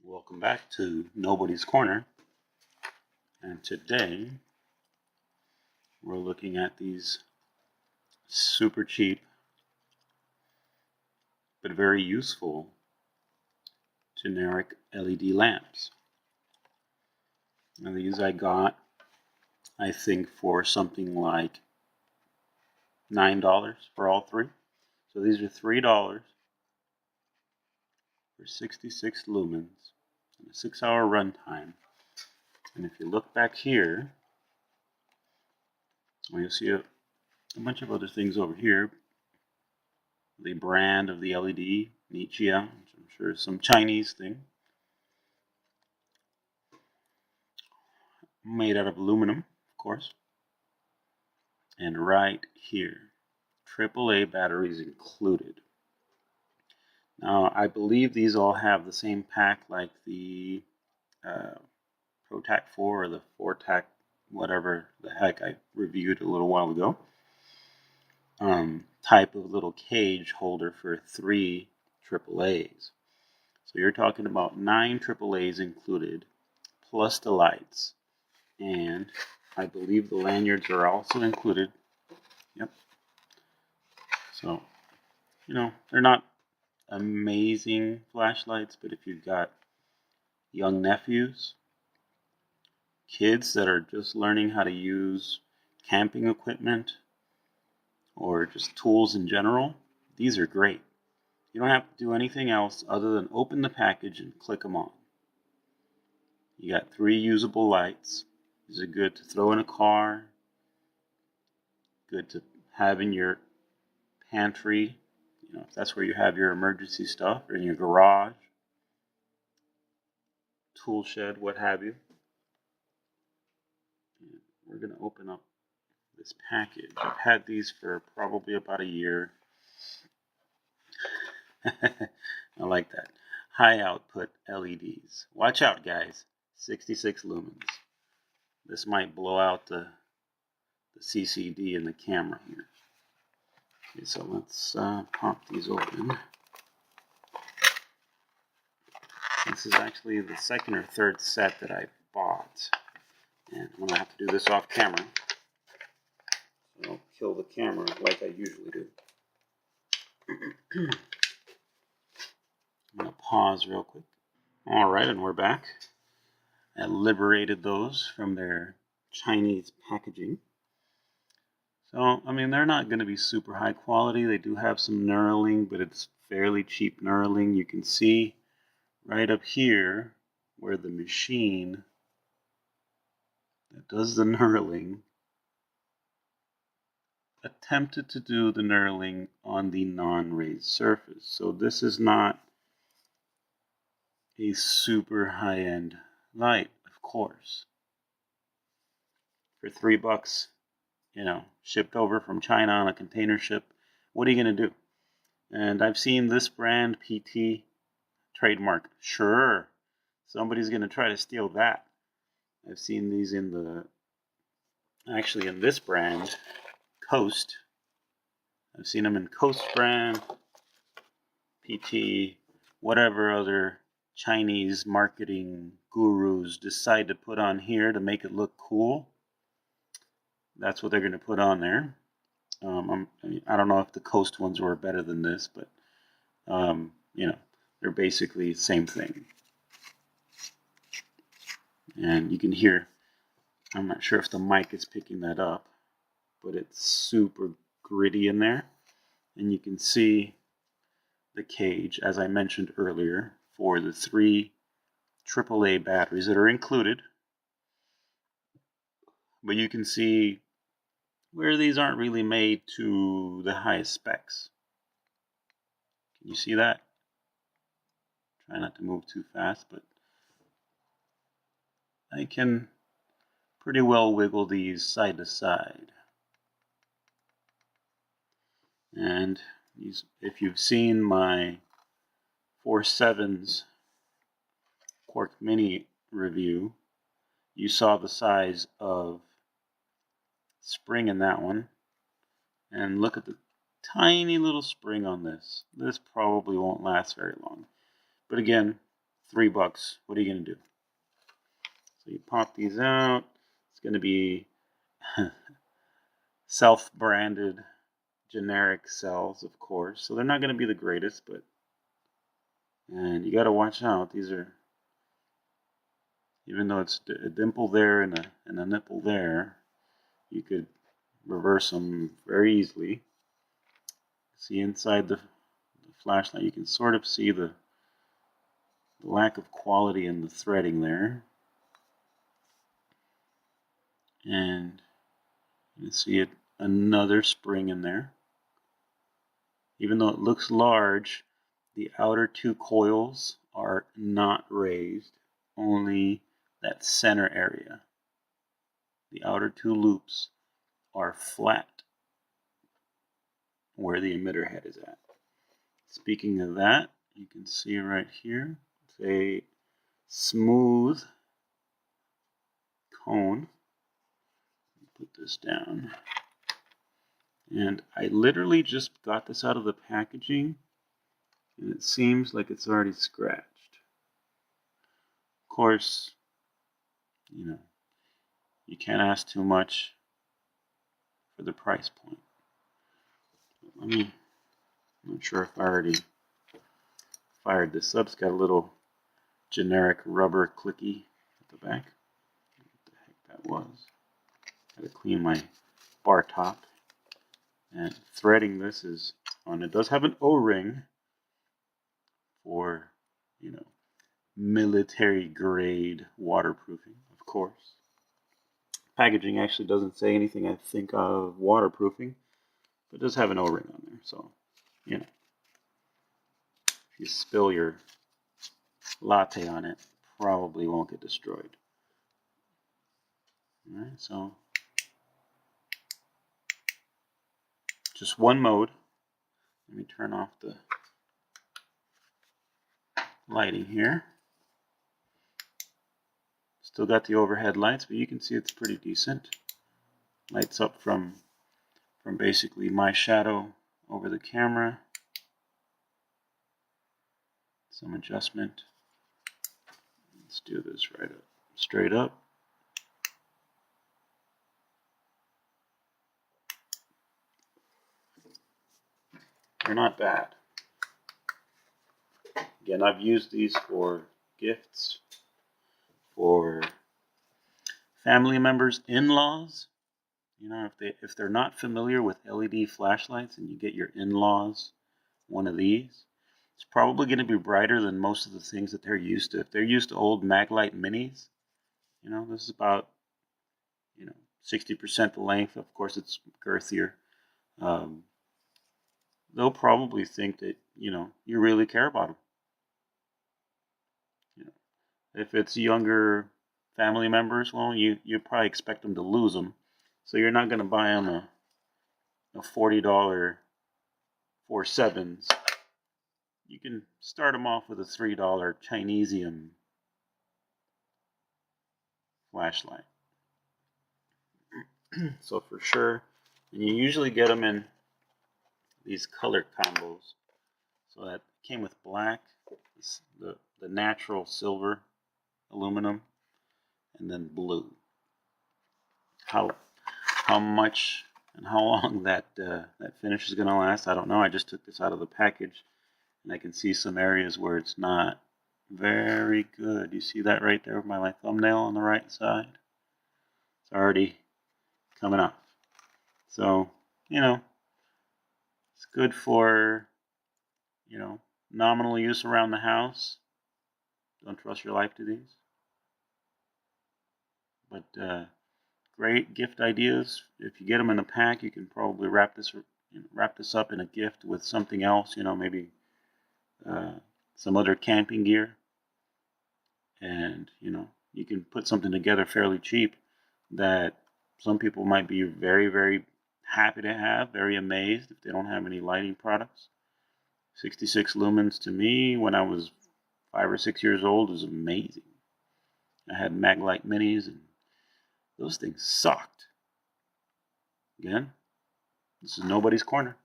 Welcome back to Nobody's Corner, and today we're looking at these super cheap but very useful generic LED lamps. Now these I got, I think, for something like $9 for all three. So these are $3 for 66 lumens and a 6-hour runtime. And if you look back here, well, you'll see a bunch of other things over here. The brand of the LED, Nichia, which I'm sure is some Chinese thing, made out of aluminum, of course. And right here, AAA batteries included. Now, I believe these all have the same pack like the ProTac 4 or the 4TAC, whatever the heck I reviewed a little while ago. Type of little cage holder for 3 AAAs. So you're talking about 9 AAAs included, plus the lights. And I believe the lanyards are also included. Yep. So, they're not amazing flashlights, but if you've got young nephews, kids that are just learning how to use camping equipment, or just tools in general, these are great. You don't have to do anything else other than open the package and click them on. You got 3 usable lights. These are good to throw in a car, good to have in your pantry, if that's where you have your emergency stuff, or in your garage, tool shed, what have you. And we're going to open up this package. I've had these for probably about a year. I like that. High output LEDs. Watch out, guys. 66 lumens. This might blow out the CCD in the camera here. Okay, so let's pop these open. This is actually the second or third set that I bought. And I'm going to have to do this off camera. So I'll kill the camera like I usually do. I'm going to pause real quick. Alright, and we're back. I liberated those from their Chinese packaging. So, they're not going to be super high quality. They do have some knurling, but it's fairly cheap knurling. You can see right up here where the machine that does the knurling attempted to do the knurling on the non-raised surface. So this is not a super high-end light, of course. For $3, shipped over from China on a container ship, what are you going to do? And I've seen this brand, PT, trademark. Sure, somebody's going to try to steal that. I've seen these in this brand, Coast. I've seen them in Coast brand, PT, whatever other Chinese marketing gurus decide to put on here to make it look cool. That's what they're going to put on there. I don't know if the Coast ones were better than this, but they're basically the same thing. And you can hear, I'm not sure if the mic is picking that up, but it's super gritty in there. And you can see the cage, as I mentioned earlier, for the 3 AAA batteries that are included. But you can see where these aren't really made to the highest specs. Can you see that? Try not to move too fast, but I can pretty well wiggle these side to side. And if you've seen my 4.7's Quark Mini review, you saw the size of spring in that one. And look at the tiny little spring on this. This probably won't last very long. But again, $3. What are you going to do? So you pop these out. It's going to be self-branded generic cells, of course. So they're not going to be the greatest, but and you got to watch out. These are, even though it's a dimple there and a nipple there, you could reverse them very easily. See inside the flashlight, you can sort of see the lack of quality in the threading there. And you can see another spring in there. Even though it looks large, the outer two coils are not raised, only that center area. The outer two loops are flat where the emitter head is at. Speaking of that, you can see right here, it's a smooth cone. Put this down. And I literally just got this out of the packaging, and it seems like it's already scratched. Of course, you can't ask too much for the price point. I'm not sure if I already fired this up. It's got a little generic rubber clicky at the back. What the heck that was. Got to clean my bar top. And threading this is on. It does have an O-ring for, military grade waterproofing, of course. Packaging actually doesn't say anything, I think, of waterproofing, but it does have an O-ring on there. So, if you spill your latte on it, probably won't get destroyed. All right, so just one mode. Let me turn off the lighting here. Still got the overhead lights, but you can see it's pretty decent. Lights up from basically my shadow over the camera. Some adjustment. Let's do this right up, straight up. They're not bad. Again, I've used these for gifts, for family members, in-laws. If they're not familiar with LED flashlights and you get your in-laws one of these, it's probably going to be brighter than most of the things that they're used to. If they're used to old Maglite minis, this is about 60% the length. Of course, it's girthier. They'll probably think that you really care about them. If it's younger family members, well, you probably expect them to lose them, so you're not going to buy them a $40 4.7s. You can start them off with a $3 Chinesium flashlight. So for sure, and you usually get them in these color combos. So that came with black, the natural silver, aluminum, and then blue. How much and how long that finish is going to last, I don't know. I just took this out of the package, and I can see some areas where it's not very good. You see that right there with my thumbnail on the right side? It's already coming off. So, it's good for, nominal use around the house. Don't trust your life to these. But great gift ideas. If you get them in a pack, you can probably wrap this up in a gift with something else. Maybe some other camping gear, and you can put something together fairly cheap that some people might be very, very happy to have, very amazed if they don't have any lighting products. 66 lumens to me when I was 5 or 6 years old was amazing. I had Maglite minis, and those things sucked. Again, this is nobody's corner.